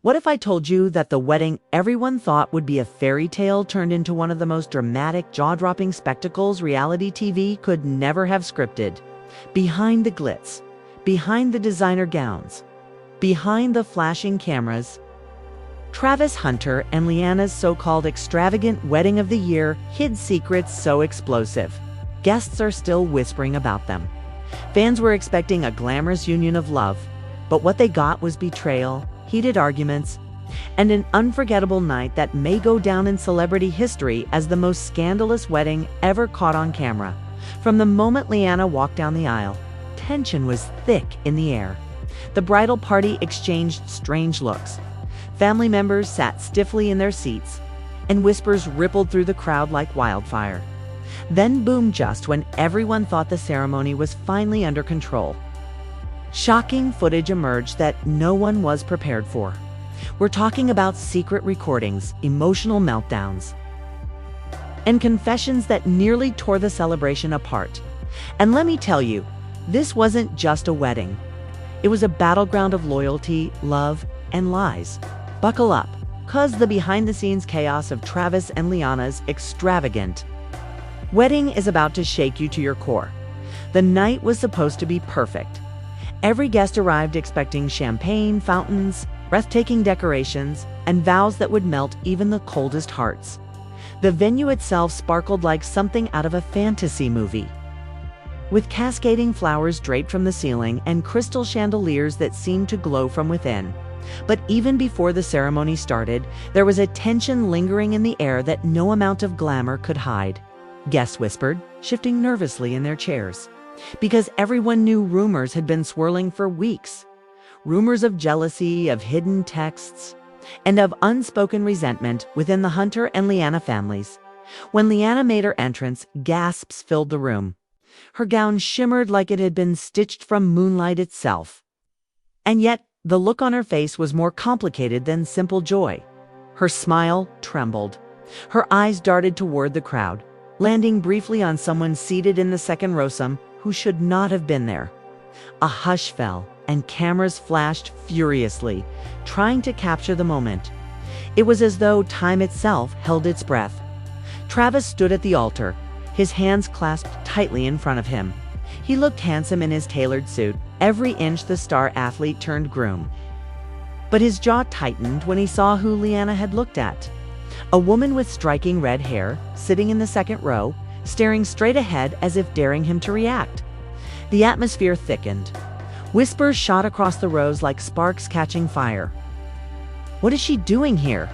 What if I told you that the wedding everyone thought would be a fairy tale turned into one of the most dramatic, jaw-dropping spectacles reality TV could never have scripted? Behind the glitz, behind the designer gowns, behind the flashing cameras, Travis Hunter and Leanna's so-called extravagant wedding of the year hid secrets so explosive. Guests are still whispering about them. Fans were expecting a glamorous union of love, but what they got was betrayal, heated arguments, and an unforgettable night that may go down in celebrity history as the most scandalous wedding ever caught on camera. From the moment Leanna walked down the aisle, tension was thick in the air. The bridal party exchanged strange looks. Family members sat stiffly in their seats, and whispers rippled through the crowd like wildfire. Then boom, just when everyone thought the ceremony was finally under control, shocking footage emerged that no one was prepared for. We're talking about secret recordings, emotional meltdowns, and confessions that nearly tore the celebration apart. And let me tell you, this wasn't just a wedding. It was a battleground of loyalty, love, and lies. Buckle up, 'cause the behind-the-scenes chaos of Travis and Leanna's extravagant wedding is about to shake you to your core. The night was supposed to be perfect. Every guest arrived expecting champagne, fountains, breathtaking decorations, and vows that would melt even the coldest hearts. The venue itself sparkled like something out of a fantasy movie, with cascading flowers draped from the ceiling and crystal chandeliers that seemed to glow from within. But even before the ceremony started, there was a tension lingering in the air that no amount of glamour could hide. Guests whispered, shifting nervously in their chairs, because everyone knew rumors had been swirling for weeks. Rumors of jealousy, of hidden texts, and of unspoken resentment within the Hunter and Leanna families. When Leanna made her entrance, gasps filled the room. Her gown shimmered like it had been stitched from moonlight itself. And yet, the look on her face was more complicated than simple joy. Her smile trembled. Her eyes darted toward the crowd, landing briefly on someone seated in the second row, some who should not have been there. A hush fell, and cameras flashed furiously, trying to capture the moment. It was as though time itself held its breath. Travis stood at the altar, his hands clasped tightly in front of him. He looked handsome in his tailored suit, every inch the star athlete turned groom. But his jaw tightened when he saw who Leanna had looked at. A woman with striking red hair, sitting in the second row, staring straight ahead as if daring him to react. The atmosphere thickened. Whispers shot across the rows like sparks catching fire. "What is she doing here?"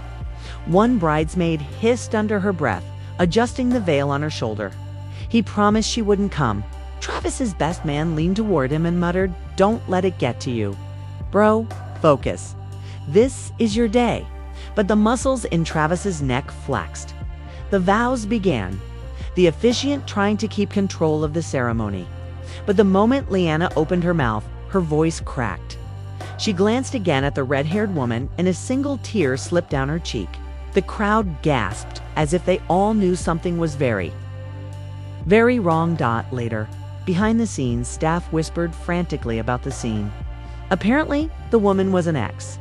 One bridesmaid hissed under her breath, adjusting the veil on her shoulder. "He promised she wouldn't come." Travis's best man leaned toward him and muttered, "Don't let it get to you. Bro, focus. This is your day." But the muscles in Travis's neck flexed. The vows began, the officiant trying to keep control of the ceremony. But the moment Leanna opened her mouth, her voice cracked. She glanced again at the red-haired woman, and a single tear slipped down her cheek. The crowd gasped, as if they all knew something was very wrong. Later, behind the scenes, staff whispered frantically about the scene. Apparently, the woman was an ex.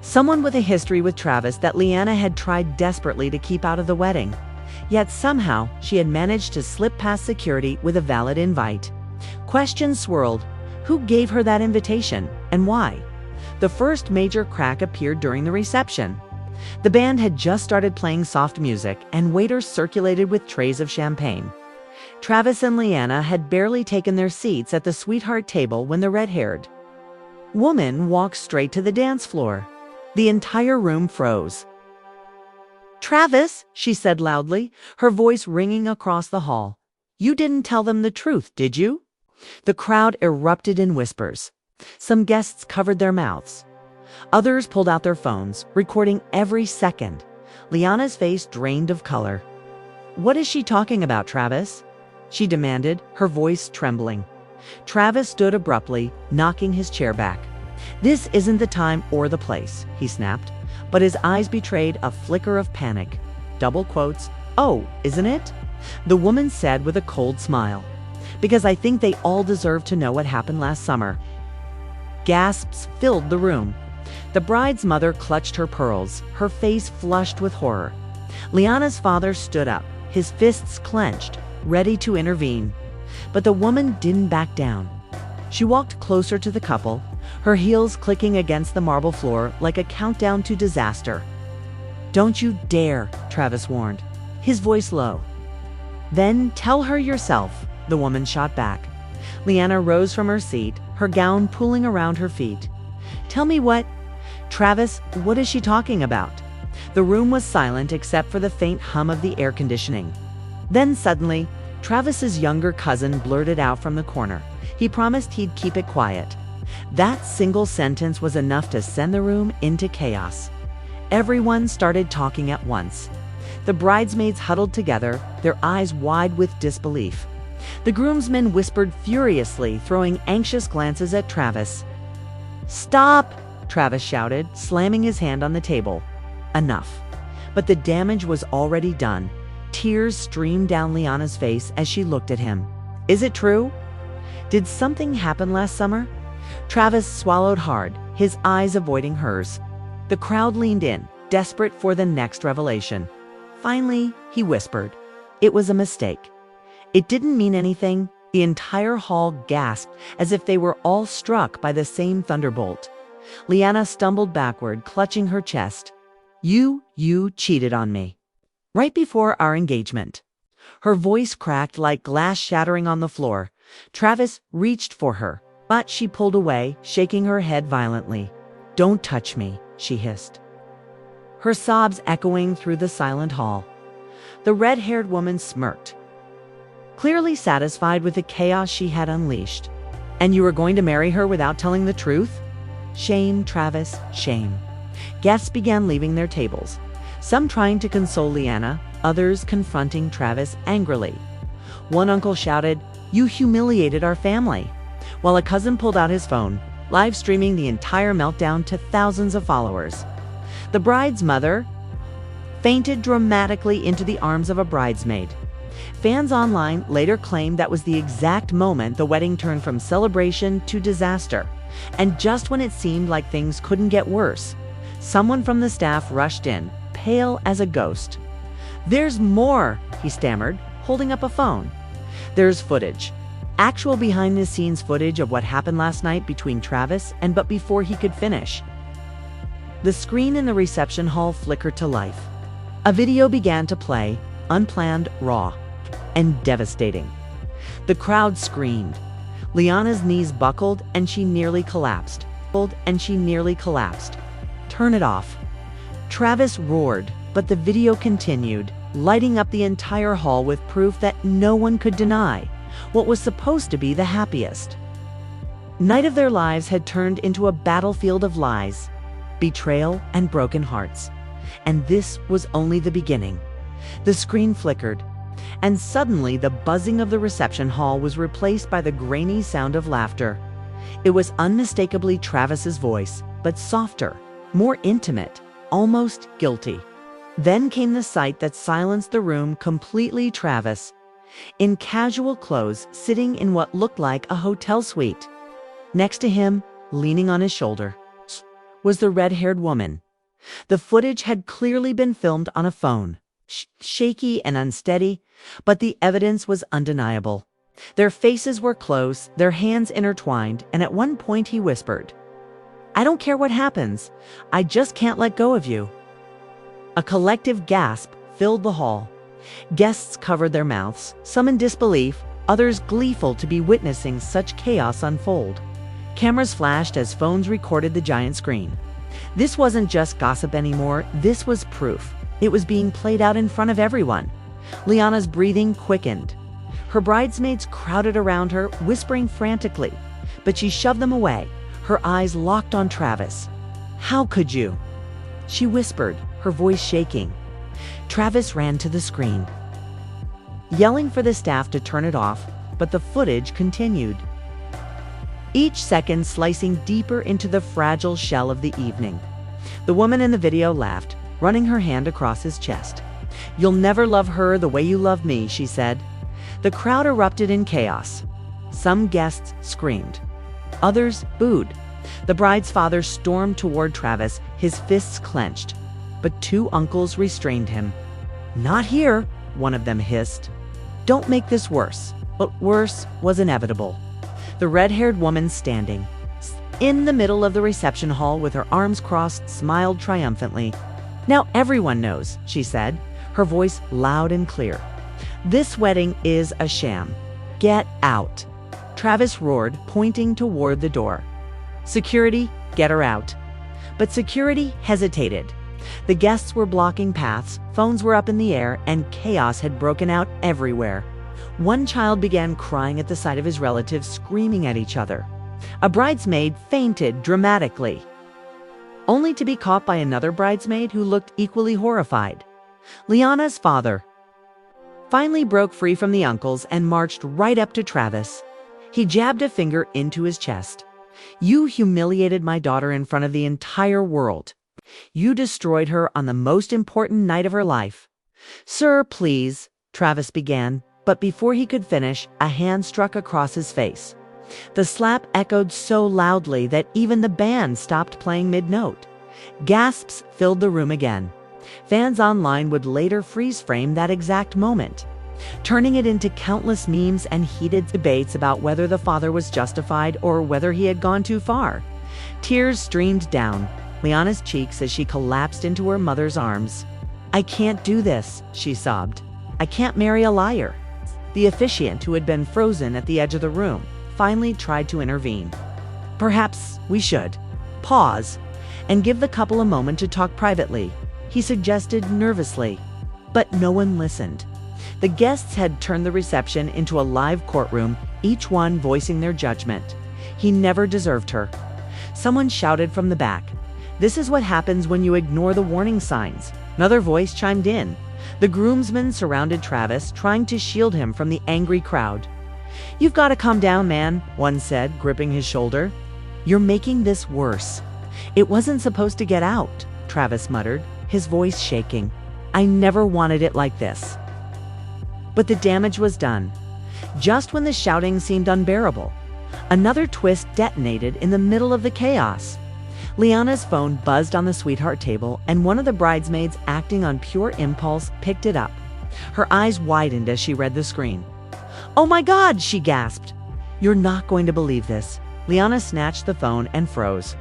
Someone with a history with Travis that Leanna had tried desperately to keep out of the wedding. Yet somehow, she had managed to slip past security with a valid invite. Questions swirled. Who gave her that invitation, and why? The first major crack appeared during the reception. The band had just started playing soft music, and waiters circulated with trays of champagne. Travis and Leanna had barely taken their seats at the sweetheart table when the red-haired woman walked straight to the dance floor. The entire room froze. "Travis," she said loudly, her voice ringing across the hall. "You didn't tell them the truth, did you?" The crowd erupted in whispers. Some guests covered their mouths. Others pulled out their phones, recording every second. Leanna's face drained of color. "What is she talking about, Travis?" she demanded, her voice trembling. Travis stood abruptly, knocking his chair back. "This isn't the time or the place," he snapped, but his eyes betrayed a flicker of panic. Double quotes, "Oh, isn't it?" the woman said with a cold smile. "Because I think they all deserve to know what happened last summer." Gasps filled the room. The bride's mother clutched her pearls, her face flushed with horror. Leanna's father stood up, his fists clenched, ready to intervene. But the woman didn't back down. She walked closer to the couple, her heels clicking against the marble floor like a countdown to disaster. "Don't you dare," Travis warned, his voice low. "Then tell her yourself," the woman shot back. Leanna rose from her seat, her gown pulling around her feet. "Tell me what—" "Travis, what is she talking about?" The room was silent except for the faint hum of the air conditioning. Then suddenly, Travis's younger cousin blurted out from the corner. He promised he'd keep it quiet. That single sentence was enough to send the room into chaos. Everyone started talking at once. The bridesmaids huddled together, their eyes wide with disbelief. The groomsmen whispered furiously, throwing anxious glances at Travis. "Stop!" Travis shouted, slamming his hand on the table. Enough. But the damage was already done. Tears streamed down Leanna's face as she looked at him. "Is it true? Did something happen last summer?" Travis swallowed hard, his eyes avoiding hers. The crowd leaned in, desperate for the next revelation. Finally, he whispered, "It was a mistake." It didn't mean anything. The entire hall gasped as if they were all struck by the same thunderbolt. Leanna stumbled backward, clutching her chest. You cheated on me. Right before our engagement." Her voice cracked like glass shattering on the floor. Travis reached for her, but she pulled away, shaking her head violently. "Don't touch me," she hissed. Her sobs echoing through the silent hall. The red-haired woman smirked, clearly satisfied with the chaos she had unleashed. "And you were going to marry her without telling the truth?" "Shame, Travis, shame." Guests began leaving their tables, some trying to console Leanna, others confronting Travis angrily. One uncle shouted, "You humiliated our family," while a cousin pulled out his phone, live streaming the entire meltdown to thousands of followers. The bride's mother fainted dramatically into the arms of a bridesmaid. Fans online later claimed that was the exact moment the wedding turned from celebration to disaster. And just when it seemed like things couldn't get worse, someone from the staff rushed in, pale as a ghost. "There's more," he stammered, holding up a phone. "There's footage. Actual behind-the-scenes footage of what happened last night between Travis and but before he could finish." The screen in the reception hall flickered to life. A video began to play, unplanned, raw, and devastating. The crowd screamed. Leanna's knees buckled and she nearly collapsed. "Turn it off." Travis roared, but the video continued, lighting up the entire hall with proof that no one could deny what was supposed to be the happiest night of their lives had turned into a battlefield of lies, betrayal, and broken hearts. And this was only the beginning. The screen flickered, and suddenly the buzzing of the reception hall was replaced by the grainy sound of laughter. It was unmistakably Travis's voice, but softer, more intimate, almost guilty. Then came the sight that silenced the room completely. Travis, in casual clothes, sitting in what looked like a hotel suite. Next to him, leaning on his shoulder, was the red-haired woman. The footage had clearly been filmed on a phone, shaky and unsteady, but the evidence was undeniable. Their faces were close, their hands intertwined, and at one point he whispered, "I don't care what happens, I just can't let go of you." A collective gasp filled the hall. Guests covered their mouths, some in disbelief, others gleeful to be witnessing such chaos unfold. Cameras flashed as phones recorded the giant screen. This wasn't just gossip anymore, this was proof. It was being played out in front of everyone. Leanna's breathing quickened. Her bridesmaids crowded around her, whispering frantically, but she shoved them away, her eyes locked on Travis. "How could you?" she whispered, her voice shaking. Travis ran to the screen, yelling for the staff to turn it off, but the footage continued, each second slicing deeper into the fragile shell of the evening. The woman in the video laughed, running her hand across his chest. "You'll never love her the way you love me," she said. The crowd erupted in chaos. Some guests screamed. Others booed. The bride's father stormed toward Travis, his fists clenched, but two uncles restrained him. "Not here," one of them hissed. "Don't make this worse." But worse was inevitable. The red-haired woman standing in the middle of the reception hall with her arms crossed smiled triumphantly. "Now everyone knows," she said, her voice loud and clear. "This wedding is a sham. Get out." Travis roared, pointing toward the door. "Security, get her out." But security hesitated. The guests were blocking paths, phones were up in the air, and chaos had broken out everywhere. One child began crying at the sight of his relatives screaming at each other. A bridesmaid fainted dramatically, only to be caught by another bridesmaid who looked equally horrified. Leanna's father finally broke free from the uncles and marched right up to Travis. He jabbed a finger into his chest. "You humiliated my daughter in front of the entire world. You destroyed her on the most important night of her life." "Sir, please," Travis began, but before he could finish, a hand struck across his face. The slap echoed so loudly that even the band stopped playing mid-note. Gasps filled the room again. Fans online would later freeze-frame that exact moment, turning it into countless memes and heated debates about whether the father was justified or whether he had gone too far. Tears streamed down Leanna's cheeks as she collapsed into her mother's arms. "I can't do this," she sobbed. "I can't marry a liar." The officiant, who had been frozen at the edge of the room, finally tried to intervene. "Perhaps we should pause and give the couple a moment to talk privately," he suggested nervously. But no one listened. The guests had turned the reception into a live courtroom, each one voicing their judgment. He never deserved her. Someone shouted from the back, "This is what happens when you ignore the warning signs." Another voice chimed in. The groomsmen surrounded Travis, trying to shield him from the angry crowd. "You've got to calm down, man," one said, gripping his shoulder. "You're making this worse." "It wasn't supposed to get out," Travis muttered, his voice shaking. "I never wanted it like this." But the damage was done. Just when the shouting seemed unbearable, another twist detonated in the middle of the chaos. Leanna's phone buzzed on the sweetheart table, and one of the bridesmaids, acting on pure impulse, picked it up. Her eyes widened as she read the screen. "Oh my God!" she gasped. "You're not going to believe this." Leanna snatched the phone and froze.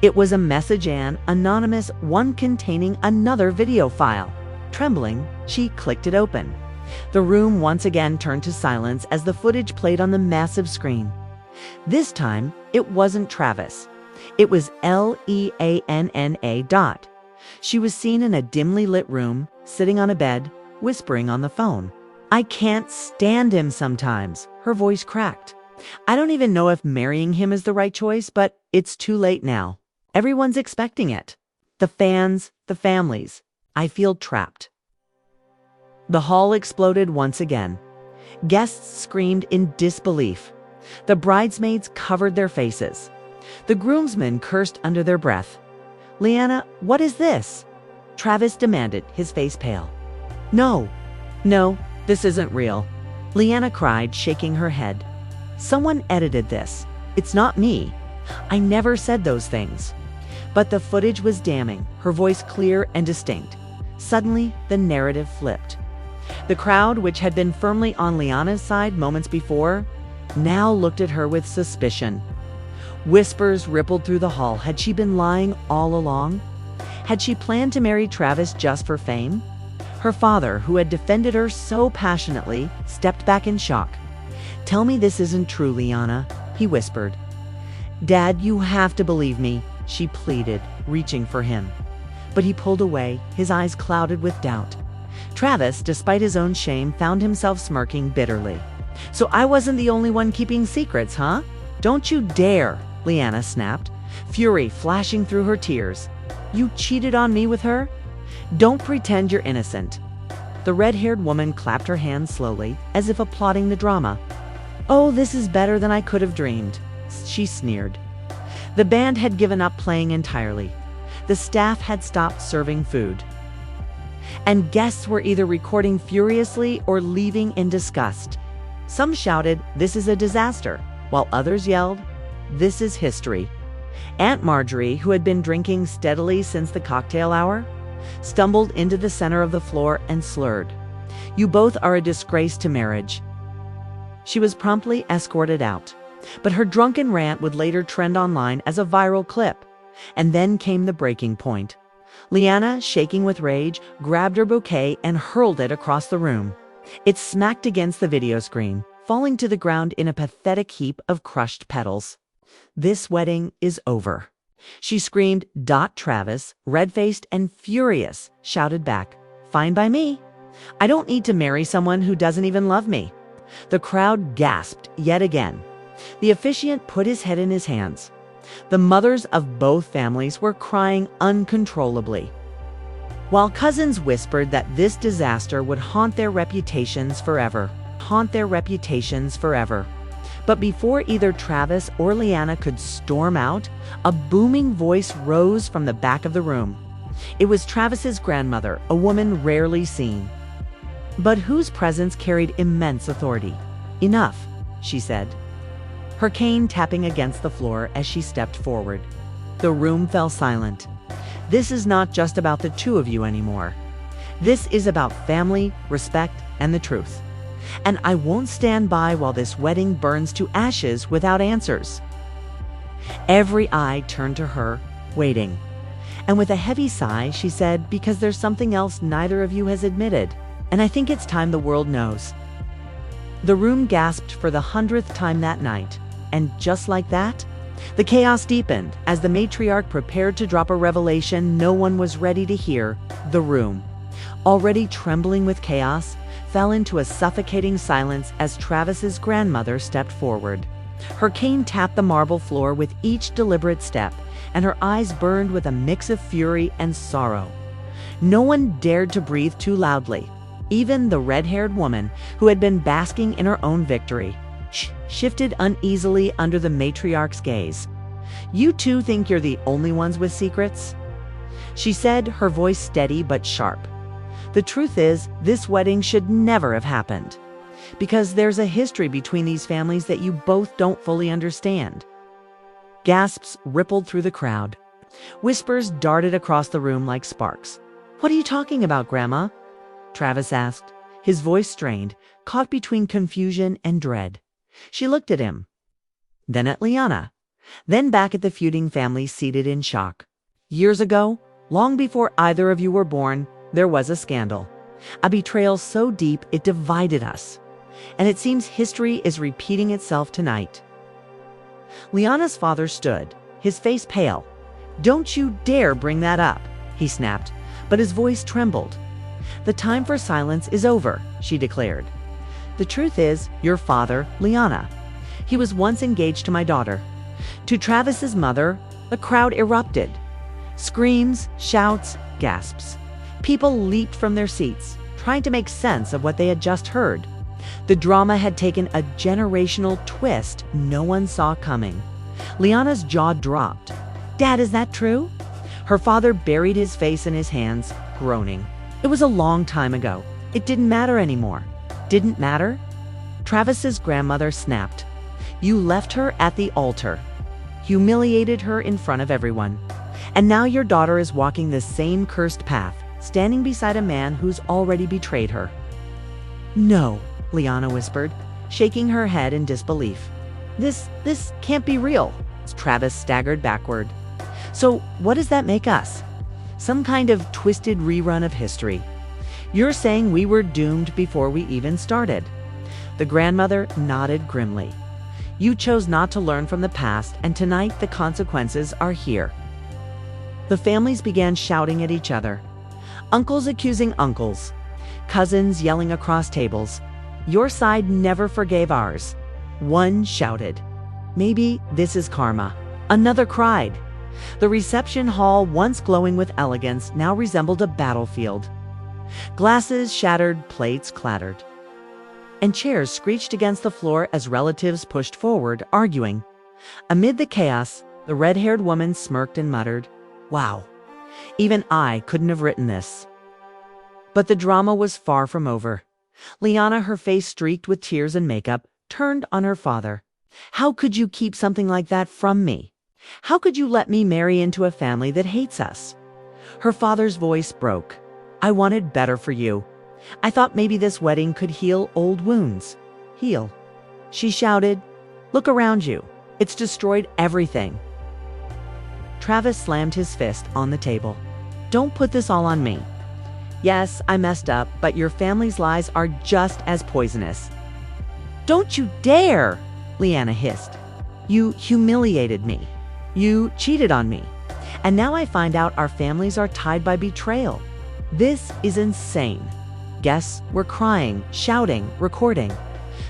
It was a message, an anonymous one containing another video file. Trembling, she clicked it open. The room once again turned to silence as the footage played on the massive screen. This time, it wasn't Travis. It was Leanna. She was seen in a dimly lit room, sitting on a bed, whispering on the phone. "I can't stand him sometimes," her voice cracked. "I don't even know if marrying him is the right choice, but it's too late now. Everyone's expecting it. The fans, the families. I feel trapped." The hall exploded once again. Guests screamed in disbelief. The bridesmaids covered their faces. The groomsmen cursed under their breath. "Leanna, what is this?" Travis demanded, his face pale. No, this isn't real," Leanna cried, shaking her head. "Someone edited this. It's not me. I never said those things." But the footage was damning, her voice clear and distinct. Suddenly, the narrative flipped. The crowd, which had been firmly on Leanna's side moments before, now looked at her with suspicion. Whispers rippled through the hall. Had she been lying all along? Had she planned to marry Travis just for fame? Her father, who had defended her so passionately, stepped back in shock. "Tell me this isn't true, Leanna," he whispered. "Dad, you have to believe me," she pleaded, reaching for him. But he pulled away, his eyes clouded with doubt. Travis, despite his own shame, found himself smirking bitterly. "So I wasn't the only one keeping secrets, huh? Don't you dare," Leanna snapped, fury flashing through her tears. "You cheated on me with her? Don't pretend you're innocent." The red-haired woman clapped her hands slowly, as if applauding the drama. "Oh, this is better than I could have dreamed," she sneered. The band had given up playing entirely. The staff had stopped serving food. And guests were either recording furiously or leaving in disgust. Some shouted, "This is a disaster," while others yelled, "This is history." Aunt Marjorie, who had been drinking steadily since the cocktail hour, stumbled into the center of the floor and slurred, "You both are a disgrace to marriage." She was promptly escorted out, but her drunken rant would later trend online as a viral clip. And then came the breaking point. Leanna, shaking with rage, grabbed her bouquet and hurled it across the room. It smacked against the video screen, falling to the ground in a pathetic heap of crushed petals. "This wedding is over," she screamed. Travis, red-faced and furious, shouted back, "Fine by me. I don't need to marry someone who doesn't even love me." The crowd gasped yet again. The officiant put his head in his hands. The mothers of both families were crying uncontrollably, while cousins whispered that this disaster would haunt their reputations forever. But before either Travis or Leanna could storm out, a booming voice rose from the back of the room. It was Travis's grandmother, a woman rarely seen, but whose presence carried immense authority. "Enough," she said, her cane tapping against the floor as she stepped forward. The room fell silent. "This is not just about the two of you anymore. This is about family, respect, and the truth. And I won't stand by while this wedding burns to ashes without answers." Every eye turned to her, waiting. And with a heavy sigh, she said, "Because there's something else neither of you has admitted, and I think it's time the world knows." The room gasped for the 100th time that night. And just like that, the chaos deepened as the matriarch prepared to drop a revelation no one was ready to hear. The room, already trembling with chaos, fell into a suffocating silence as Travis's grandmother stepped forward. Her cane tapped the marble floor with each deliberate step, and her eyes burned with a mix of fury and sorrow. No one dared to breathe too loudly. Even the red-haired woman, who had been basking in her own victory, shifted uneasily under the matriarch's gaze. "You two think you're the only ones with secrets?" she said, her voice steady but sharp. "The truth is, this wedding should never have happened, because there's a history between these families that you both don't fully understand." Gasps rippled through the crowd. Whispers darted across the room like sparks. "What are you talking about, Grandma?" Travis asked, his voice strained, caught between confusion and dread. She looked at him, then at Leanna, then back at the feuding family seated in shock. "Years ago, long before either of you were born, there was a scandal. A betrayal so deep it divided us. And it seems history is repeating itself tonight." Leanna's father stood, his face pale. "Don't you dare bring that up," he snapped, but his voice trembled. "The time for silence is over," she declared. "The truth is, your father, Leanna, he was once engaged to my daughter." To Travis's mother, the crowd erupted. Screams, shouts, gasps. People leaped from their seats, trying to make sense of what they had just heard. The drama had taken a generational twist no one saw coming. Leanna's jaw dropped. "Dad, is that true?" Her father buried his face in his hands, groaning. "It was a long time ago. It didn't matter anymore." "Didn't matter?" Travis's grandmother snapped. "You left her at the altar, humiliated her in front of everyone. And now your daughter is walking the same cursed path, standing beside a man who's already betrayed her." "No," Leanna whispered, shaking her head in disbelief. This can't be real." Travis staggered backward. "So what does that make us? Some kind of twisted rerun of history? You're saying we were doomed before we even started?" The grandmother nodded grimly. "You chose not to learn from the past, and tonight the consequences are here." The families began shouting at each other. Uncles accusing uncles. Cousins yelling across tables. "Your side never forgave ours." One shouted, "Maybe this is karma." Another cried. The reception hall, once glowing with elegance, now resembled a battlefield. Glasses shattered, plates clattered, and chairs screeched against the floor as relatives pushed forward, arguing. Amid the chaos, the red-haired woman smirked and muttered, "Wow, even I couldn't have written this." But the drama was far from over. Leanna, her face streaked with tears and makeup, turned on her father. "How could you keep something like that from me?" How could you let me marry into a family that hates us?" Her father's voice broke. "I wanted better for you. I thought maybe this wedding could heal old wounds." "Heal?" She shouted. "Look around you. It's destroyed everything." Travis slammed his fist on the table. "Don't put this all on me. Yes, I messed up, but your family's lies are just as poisonous." "Don't you dare!" Leanna hissed. "You humiliated me. You cheated on me. And now I find out our families are tied by betrayal. This is insane." Guests were crying, shouting, recording.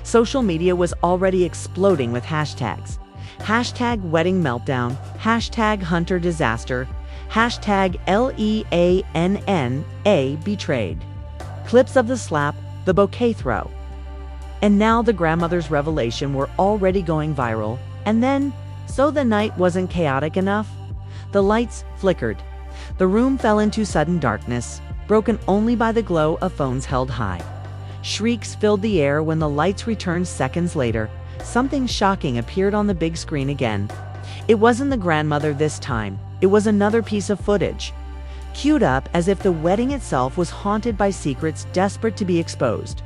Social media was already exploding with hashtags. Hashtag wedding meltdown, hashtag Hunter disaster, hashtag LEANNA betrayed. Clips of the slap, the bouquet throw. And now the grandmother's revelation were already going viral. And then, so the night wasn't chaotic enough, the lights flickered. The room fell into sudden darkness, broken only by the glow of phones held high. Shrieks filled the air when the lights returned seconds later. Something shocking appeared on the big screen again. It wasn't the grandmother this time. It was another piece of footage, queued up as if the wedding itself was haunted by secrets desperate to be exposed.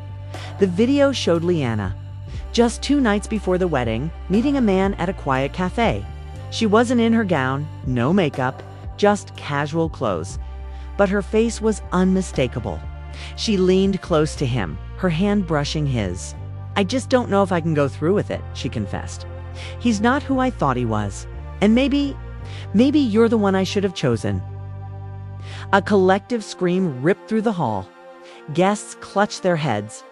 The video showed Leanna, just 2 nights before the wedding, meeting a man at a quiet cafe. She wasn't in her gown, no makeup, just casual clothes. But her face was unmistakable. She leaned close to him, her hand brushing his. "I just don't know if I can go through with it," she confessed. "He's not who I thought he was. And maybe you're the one I should have chosen." A collective scream ripped through the hall. Guests clutched their heads.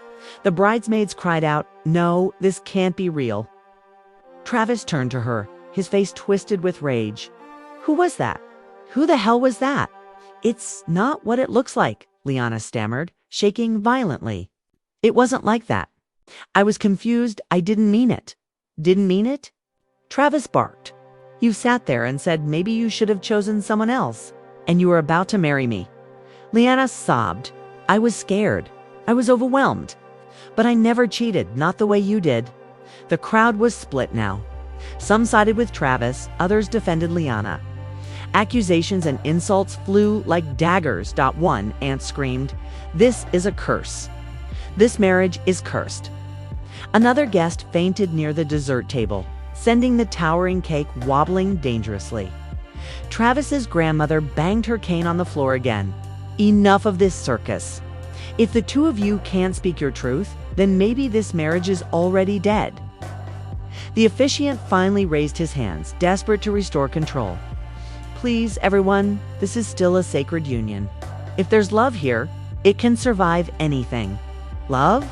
The bridesmaids cried out, "No, this can't be real." Travis turned to her, his face twisted with rage. "Who was that? Who the hell was that?" "It's not what it looks like," Leanna stammered, shaking violently. "It wasn't like that. I was confused. I didn't mean it." "Didn't mean it?" Travis barked. "You sat there and said maybe you should have chosen someone else, and you were about to marry me." Leanna sobbed. "I was scared. I was overwhelmed. But I never cheated, not the way you did." The crowd was split now. Some sided with Travis, others defended Leanna. Accusations and insults flew like daggers. One aunt screamed, "This is a curse. This marriage is cursed." Another guest fainted near the dessert table, sending the towering cake wobbling dangerously. Travis's grandmother banged her cane on the floor again. "Enough of this circus. If the two of you can't speak your truth, then maybe this marriage is already dead." The officiant finally raised his hands, desperate to restore control. "Please, everyone, this is still a sacred union. If there's love here, it can survive anything." "Love?"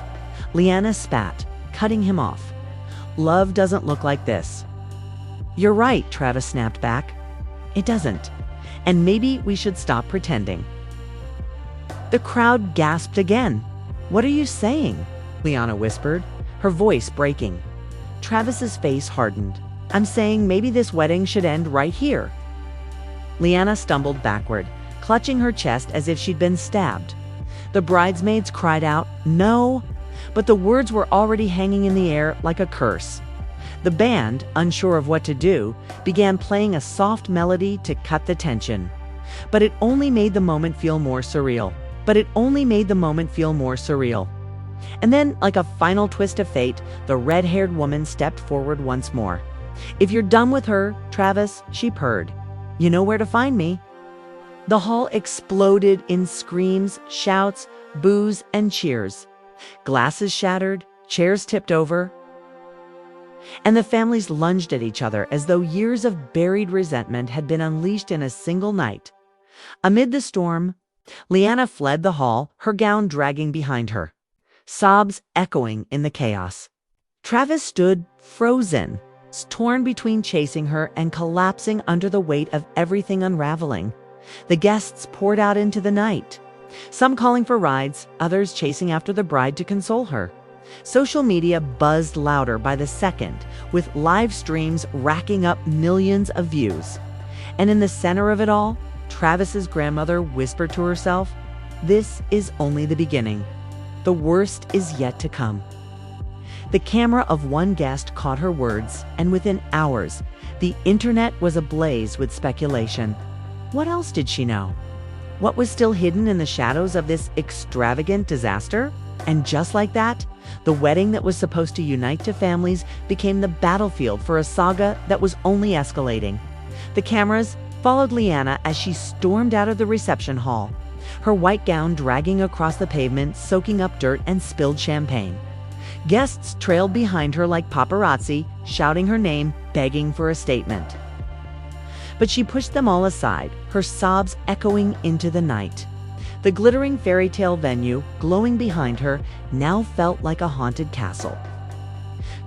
Leanna spat, cutting him off. "Love doesn't look like this." "You're right," Travis snapped back. "It doesn't. And maybe we should stop pretending." The crowd gasped again. "What are you saying?" Leanna whispered, her voice breaking. Travis's face hardened. "I'm saying maybe this wedding should end right here." Leanna stumbled backward, clutching her chest as if she'd been stabbed. The bridesmaids cried out, "No!" But the words were already hanging in the air like a curse. The band, unsure of what to do, began playing a soft melody to cut the tension. But it only made the moment feel more surreal. And then, like a final twist of fate, the red-haired woman stepped forward once more. "If you're done with her, Travis," she purred, "you know where to find me." The hall exploded in screams, shouts, boos, and cheers. Glasses shattered, chairs tipped over, and the families lunged at each other as though years of buried resentment had been unleashed in a single night. Amid the storm, Leanna fled the hall, her gown dragging behind her, sobs echoing in the chaos. Travis stood frozen, torn between chasing her and collapsing under the weight of everything unraveling. The guests poured out into the night, some calling for rides, others chasing after the bride to console her. Social media buzzed louder by the second, with live streams racking up millions of views. And in the center of it all, Travis's grandmother whispered to herself, "This is only the beginning. The worst is yet to come." The camera of one guest caught her words, and within hours, the internet was ablaze with speculation. What else did she know? What was still hidden in the shadows of this extravagant disaster? And just like that, the wedding that was supposed to unite two families became the battlefield for a saga that was only escalating. The cameras followed Leanna as she stormed out of the reception hall, her white gown dragging across the pavement, soaking up dirt and spilled champagne. Guests trailed behind her like paparazzi, shouting her name, begging for a statement. But she pushed them all aside, her sobs echoing into the night. The glittering fairy tale venue, glowing behind her, now felt like a haunted castle,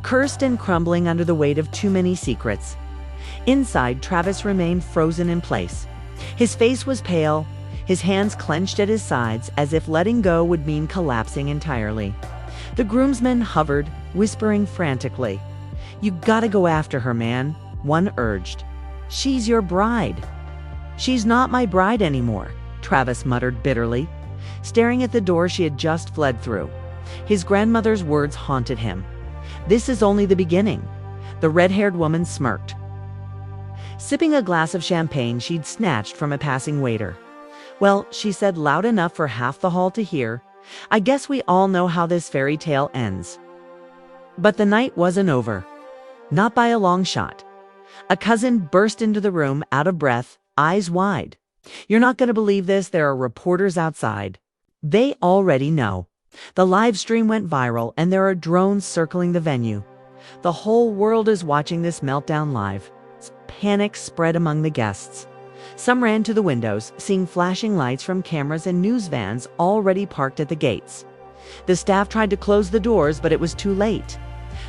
cursed and crumbling under the weight of too many secrets. Inside, Travis remained frozen in place. His face was pale, his hands clenched at his sides as if letting go would mean collapsing entirely. The groomsmen hovered, whispering frantically. "You gotta go after her, man," one urged. "She's your bride." "She's not my bride anymore," Travis muttered bitterly, staring at the door she had just fled through. His grandmother's words haunted him. "This is only the beginning." The red-haired woman smirked, sipping a glass of champagne she'd snatched from a passing waiter. "Well," she said loud enough for half the hall to hear, "I guess we all know how this fairy tale ends." But the night wasn't over. Not by a long shot. A cousin burst into the room, out of breath, eyes wide. "You're not going to believe this. There are reporters outside." They already know. The live stream went viral, and there are drones circling the venue. The whole world is watching this meltdown live. Panic spread among the guests. Some ran to the windows, seeing flashing lights from cameras and news vans already parked at the gates. The staff tried to close the doors, but it was too late.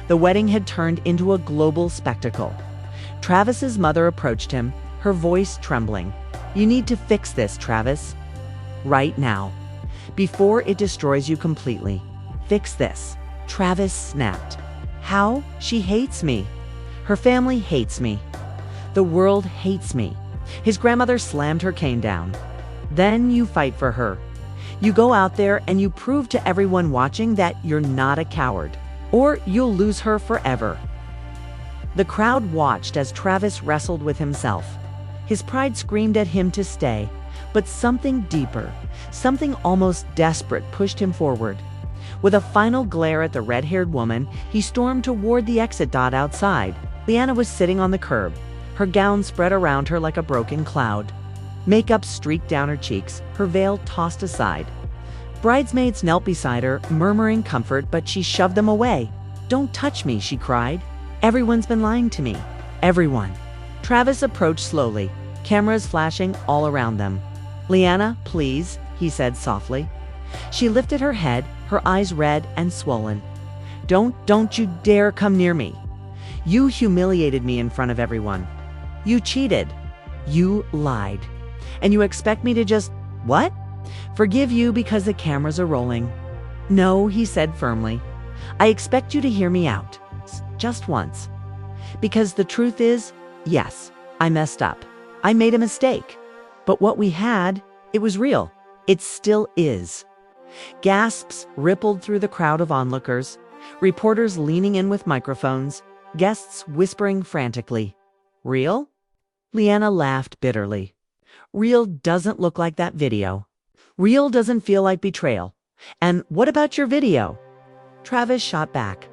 The wedding had turned into a global spectacle. Travis's mother approached him, her voice trembling. "You need to fix this, Travis. Right now. Before it destroys you completely. Fix this." Travis snapped. "How? She hates me. Her family hates me. The world hates me." His grandmother slammed her cane down. "Then you fight for her. You go out there and you prove to everyone watching that you're not a coward, or you'll lose her forever." The crowd watched as Travis wrestled with himself. His pride screamed at him to stay, but something deeper, something almost desperate pushed him forward. With a final glare at the red-haired woman, he stormed toward the exit dot outside. Leanna was sitting on the curb, her gown spread around her like a broken cloud. Makeup streaked down her cheeks, her veil tossed aside. Bridesmaids knelt beside her, murmuring comfort, but she shoved them away. "Don't touch me," she cried. "Everyone's been lying to me. Everyone." Travis approached slowly, cameras flashing all around them. "Leanna, please," he said softly. She lifted her head, her eyes red and swollen. Don't you dare come near me. You humiliated me in front of everyone. You cheated. You lied. And you expect me to just, what? Forgive you because the cameras are rolling." "No," he said firmly. "I expect you to hear me out. Just once. Because the truth is, yes, I messed up. I made a mistake. But what we had, it was real. It still is." Gasps rippled through the crowd of onlookers, reporters leaning in with microphones, guests whispering frantically. "Real?" Leanna laughed bitterly. "Real doesn't look like that video. Real doesn't feel like betrayal. And what about your video?" Travis shot back.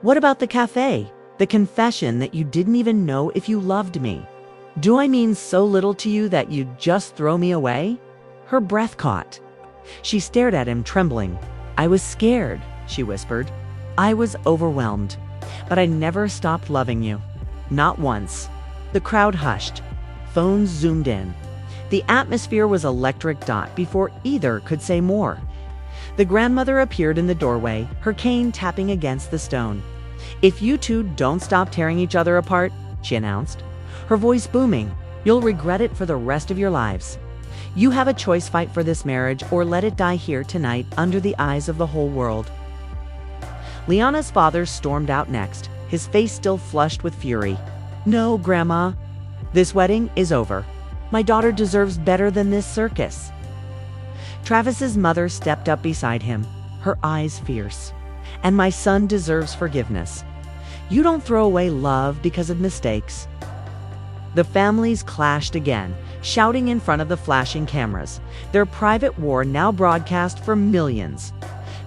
"What about the cafe? The confession that you didn't even know if you loved me? Do I mean so little to you that you'd just throw me away?" Her breath caught. She stared at him, trembling. "I was scared," she whispered. "I was overwhelmed. But I never stopped loving you. Not once." The crowd hushed. Phones zoomed in. The atmosphere was electric dot before either could say more. The grandmother appeared in the doorway, her cane tapping against the stone. "If you two don't stop tearing each other apart," she announced, her voice booming, "you'll regret it for the rest of your lives. You have a choice: fight for this marriage or let it die here tonight under the eyes of the whole world." Leanna's father stormed out next, his face still flushed with fury. "No, Grandma. This wedding is over. My daughter deserves better than this circus." Travis's mother stepped up beside him, her eyes fierce. And my son deserves forgiveness. You don't throw away love because of mistakes." The families clashed again, shouting in front of the flashing cameras, their private war now broadcast for millions.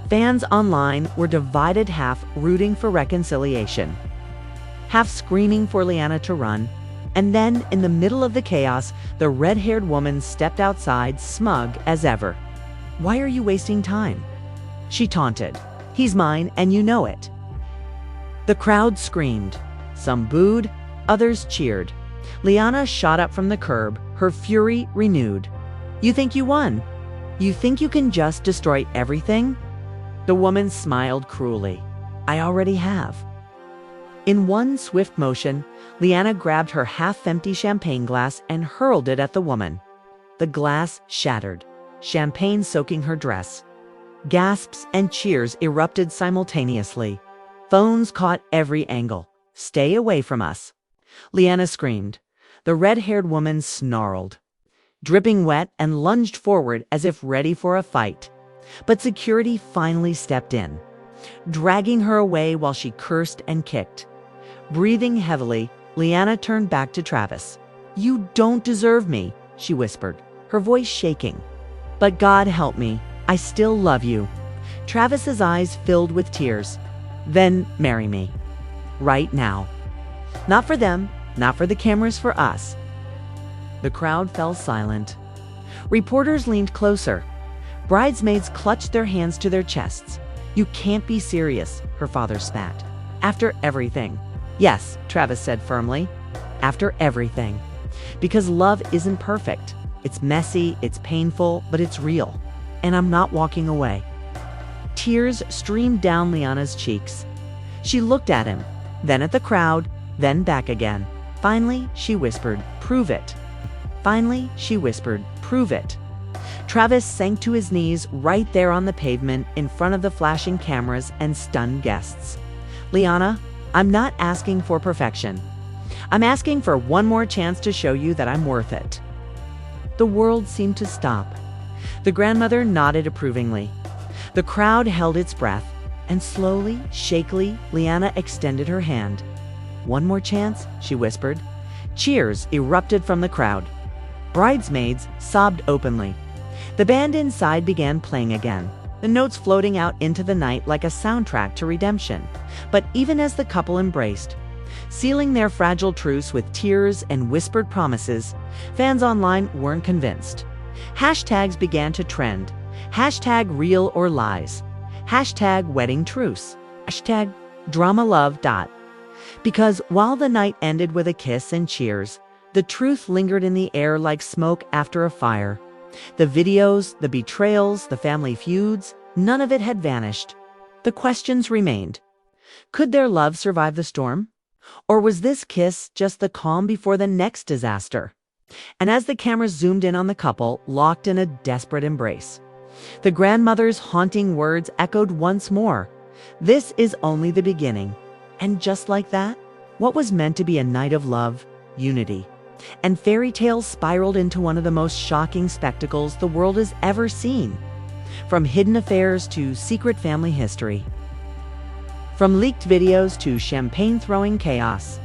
Fans online were divided, half rooting for reconciliation, half screaming for Leanna to run. And then, in the middle of the chaos, the red-haired woman stepped outside, smug as ever. "Why are you wasting time?" she taunted. "He's mine, and you know it." The crowd screamed. Some booed, others cheered. Leanna shot up from the curb, her fury renewed. "You think you won? You think you can just destroy everything?" The woman smiled cruelly. "I already have." In one swift motion, Leanna grabbed her half-empty champagne glass and hurled it at the woman. The glass shattered, champagne soaking her dress. Gasps and cheers erupted simultaneously. Phones caught every angle. "Stay away from us," Leanna screamed. The red-haired woman snarled, dripping wet, and lunged forward as if ready for a fight. But security finally stepped in, dragging her away while she cursed and kicked. Breathing heavily, Leanna turned back to Travis. "You don't deserve me," she whispered, her voice shaking. "But God help me, I still love you." Travis's eyes filled with tears. "Then marry me. Right now. Not for them, not for the cameras, for us." The crowd fell silent. Reporters leaned closer. Bridesmaids clutched their hands to their chests. "You can't be serious," her father spat. "After everything." "Yes," Travis said firmly. "After everything. Because love isn't perfect. It's messy, it's painful, but it's real. And I'm not walking away." Tears streamed down Leanna's cheeks. She looked at him, then at the crowd, then back again. Finally, she whispered, "Prove it." Finally, she whispered, "Prove it." Travis sank to his knees right there on the pavement in front of the flashing cameras and stunned guests. "Leanna, I'm not asking for perfection. I'm asking for one more chance to show you that I'm worth it." The world seemed to stop. The grandmother nodded approvingly. The crowd held its breath, and slowly, shakily, Leanna extended her hand. "One more chance," she whispered. Cheers erupted from the crowd. Bridesmaids sobbed openly. The band inside began playing again, the notes floating out into the night like a soundtrack to redemption. But even as the couple embraced, sealing their fragile truce with tears and whispered promises, fans online weren't convinced. Hashtags began to trend. Hashtag real or lies. Hashtag wedding truce. Hashtag drama love. Because while the night ended with a kiss and cheers, the truth lingered in the air like smoke after a fire. The videos, the betrayals, the family feuds, none of it had vanished. The questions remained. Could their love survive the storm? Or was this kiss just the calm before the next disaster? And as the cameras zoomed in on the couple, locked in a desperate embrace, the grandmother's haunting words echoed once more. This is only the beginning. And just like that, what was meant to be a night of love, unity, and fairy tales spiraled into one of the most shocking spectacles the world has ever seen. From hidden affairs to secret family history. From leaked videos to champagne-throwing chaos,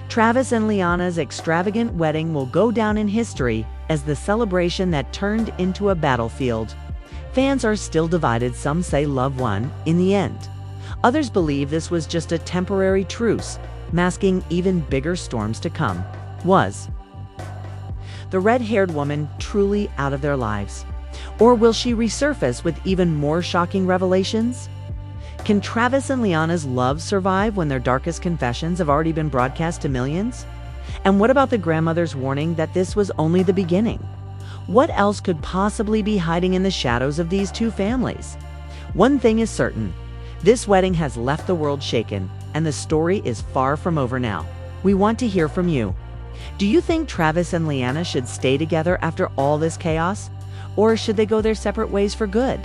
Travis and Leanna's extravagant wedding will go down in history as the celebration that turned into a battlefield. Fans are still divided. Some say love won in the end. Others believe this was just a temporary truce, masking even bigger storms to come. Was the red-haired woman truly out of their lives? Or will she resurface with even more shocking revelations? Can Travis and Leanna's love survive when their darkest confessions have already been broadcast to millions? And what about the grandmother's warning that this was only the beginning? What else could possibly be hiding in the shadows of these two families? One thing is certain. This wedding has left the world shaken, and the story is far from over now. We want to hear from you. Do you think Travis and Leanna should stay together after all this chaos? Or should they go their separate ways for good?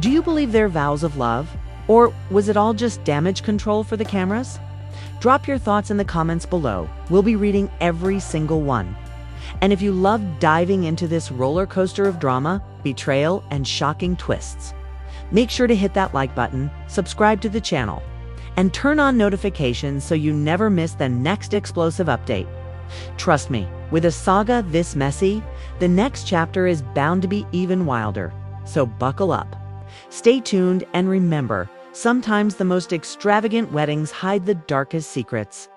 Do you believe their vows of love? Or was it all just damage control for the cameras? Drop your thoughts in the comments below. We'll be reading every single one. And if you love diving into this roller coaster of drama, betrayal, and shocking twists, Make sure to hit that like button, subscribe to the channel, and turn on notifications so you never miss the next explosive update. Trust me, with a saga this messy, the next chapter is bound to be even wilder. So buckle up. Stay tuned and remember, sometimes the most extravagant weddings hide the darkest secrets.